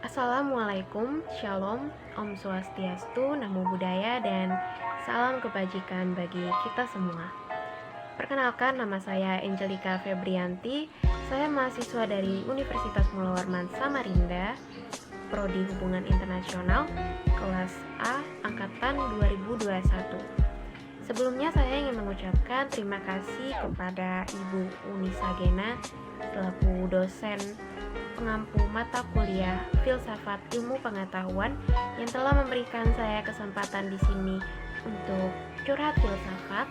Assalamualaikum, Shalom, Om Swastiastu, Namo Buddhaya, dan salam kebajikan bagi kita semua. Perkenalkan, nama saya Angelika Febrianti. Saya mahasiswa dari Universitas Mula Warman Samarinda, Prodi Hubungan Internasional, kelas A, Angkatan 2021. Sebelumnya saya ingin mengucapkan terima kasih kepada Ibu Unisa Gena selaku dosen pengampu mata kuliah Filsafat Ilmu Pengetahuan yang telah memberikan saya kesempatan di sini untuk curhat filsafat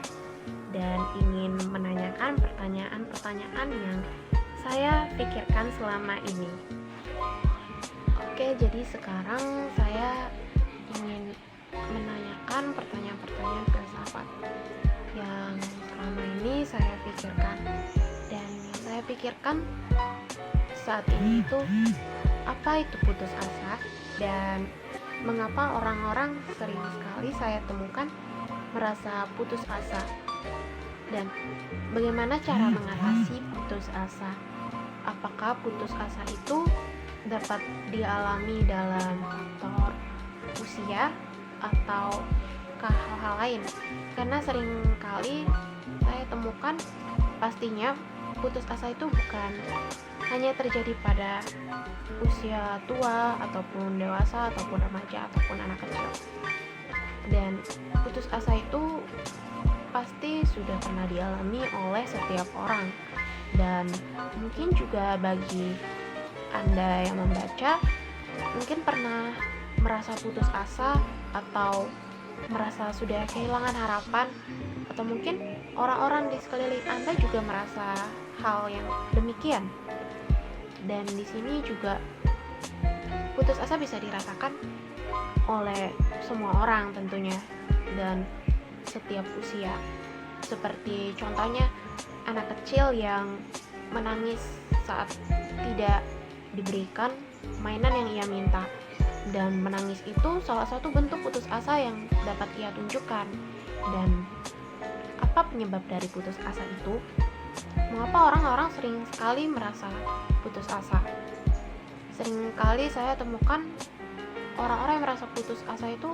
dan ingin menanyakan pertanyaan-pertanyaan yang saya pikirkan selama ini. Oke, jadi sekarang saya ingin menanyakan pertanyaan-pertanyaan filsafat yang selama ini saya pikirkan. Dan yang saya pikirkan saat ini itu, apa itu putus asa dan mengapa orang-orang sering sekali saya temukan merasa putus asa, dan bagaimana cara mengatasi putus asa. Apakah putus asa itu dapat dialami dalam faktor usia atau hal-hal lain? Karena sering kali saya temukan pastinya putus asa itu bukan hanya terjadi pada usia tua ataupun dewasa ataupun remaja ataupun anak kecil. Dan putus asa itu pasti sudah pernah dialami oleh setiap orang, dan mungkin juga bagi Anda yang membaca mungkin pernah merasa putus asa atau merasa sudah kehilangan harapan, atau mungkin orang-orang di sekeliling Anda juga merasa hal yang demikian. Dan di sini juga putus asa bisa dirasakan oleh semua orang tentunya dan setiap usia. Seperti contohnya anak kecil yang menangis saat tidak diberikan mainan yang ia minta. Dan menangis itu salah satu bentuk putus asa yang dapat ia tunjukkan. Dan apa penyebab dari putus asa itu? Mengapa orang-orang sering sekali merasa putus asa? Sering kali saya temukan orang-orang yang merasa putus asa itu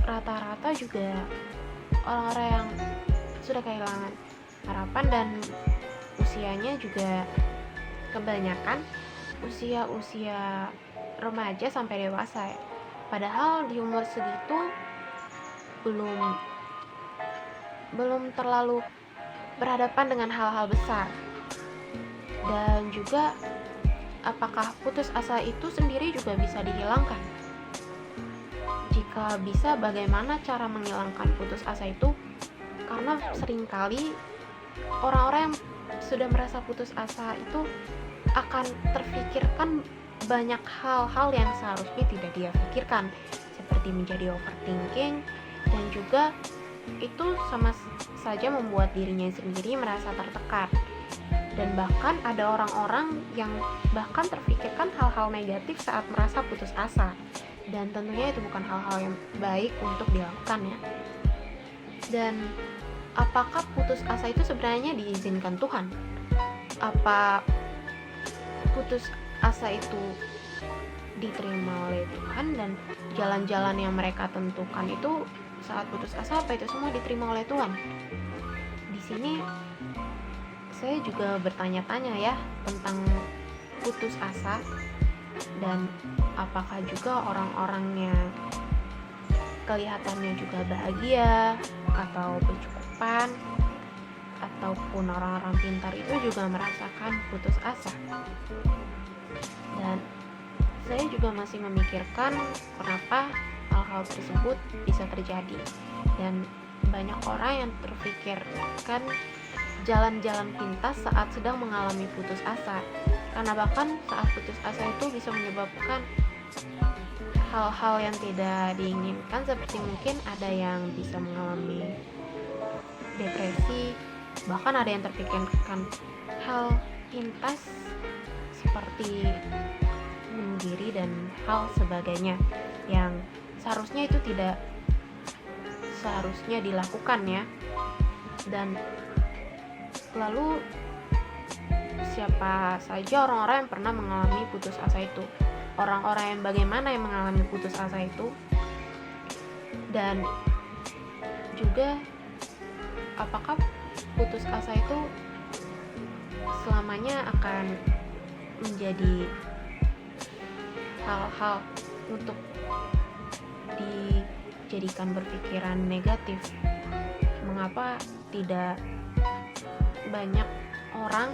rata-rata juga orang-orang yang sudah kehilangan harapan, dan usianya juga kebanyakan usia-usia remaja sampai dewasa. Padahal di umur segitu belum terlalu berhadapan dengan hal-hal besar. Dan juga apakah putus asa itu sendiri juga bisa dihilangkan? Jika bisa, bagaimana cara menghilangkan putus asa itu? Karena seringkali orang-orang yang sudah merasa putus asa itu akan terfikirkan banyak hal-hal yang seharusnya tidak dia pikirkan, seperti menjadi overthinking, dan juga itu sama saja membuat dirinya sendiri merasa tertekan. Dan bahkan ada orang-orang yang bahkan terfikirkan hal-hal negatif saat merasa putus asa, dan tentunya itu bukan hal-hal yang baik untuk dilakukan ya. Dan apakah putus asa itu sebenarnya diizinkan Tuhan? Apa putus asa itu diterima oleh Tuhan, dan jalan-jalan yang mereka tentukan itu saat putus asa, apa itu semua diterima oleh Tuhan? Di sini saya juga bertanya-tanya ya tentang putus asa, dan apakah juga orang-orangnya kelihatannya juga bahagia atau berkecukupan, ataupun orang-orang pintar itu juga merasakan putus asa. Dan saya juga masih memikirkan kenapa hal-hal tersebut bisa terjadi, dan banyak orang yang terfikirkan jalan-jalan pintas saat sedang mengalami putus asa, karena bahkan saat putus asa itu bisa menyebabkan hal-hal yang tidak diinginkan, seperti mungkin ada yang bisa mengalami depresi, bahkan ada yang terfikirkan hal pintas seperti bunuh diri dan hal sebagainya yang seharusnya itu tidak seharusnya dilakukan ya. Dan lalu siapa saja orang-orang yang pernah mengalami putus asa itu, orang-orang yang bagaimana yang mengalami putus asa itu, dan juga apakah putus asa itu selamanya akan menjadi hal-hal untuk dijadikan berpikiran negatif. Mengapa tidak banyak orang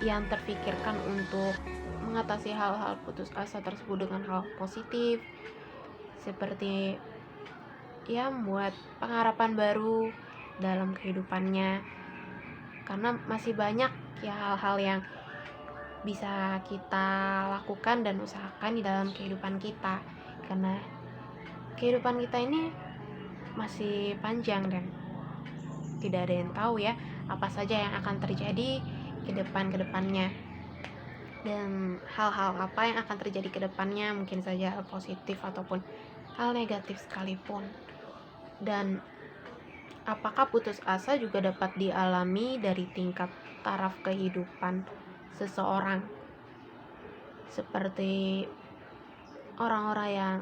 yang terpikirkan untuk mengatasi hal-hal putus asa tersebut dengan hal positif, seperti membuat pengharapan baru dalam kehidupannya, karena masih banyak hal-hal yang bisa kita lakukan dan usahakan di dalam kehidupan kita, karena kehidupan kita ini masih panjang dan tidak ada yang tahu apa saja yang akan terjadi ke depannya, dan hal-hal apa yang akan terjadi ke depannya, mungkin saja hal positif ataupun hal negatif sekalipun. Dan apakah putus asa juga dapat dialami dari tingkat taraf kehidupan seseorang, seperti orang-orang yang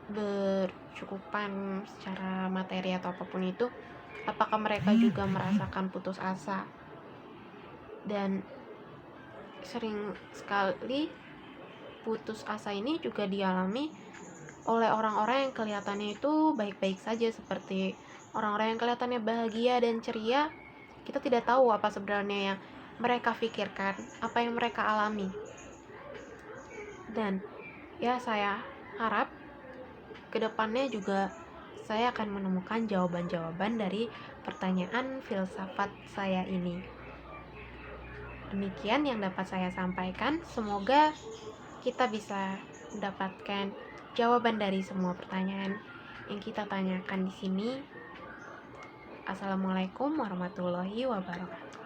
bercukupan secara materi atau apapun itu, apakah mereka juga merasakan putus asa? Dan sering sekali putus asa ini juga dialami oleh orang-orang yang kelihatannya itu baik-baik saja, seperti orang-orang yang kelihatannya bahagia dan ceria. Kita tidak tahu apa sebenarnya yang mereka pikirkan, apa yang mereka alami. Dan saya harap kedepannya juga saya akan menemukan jawaban-jawaban dari pertanyaan filsafat saya ini. Demikian yang dapat saya sampaikan. Semoga kita bisa mendapatkan jawaban dari semua pertanyaan yang kita tanyakan di sini. Assalamualaikum warahmatullahi wabarakatuh.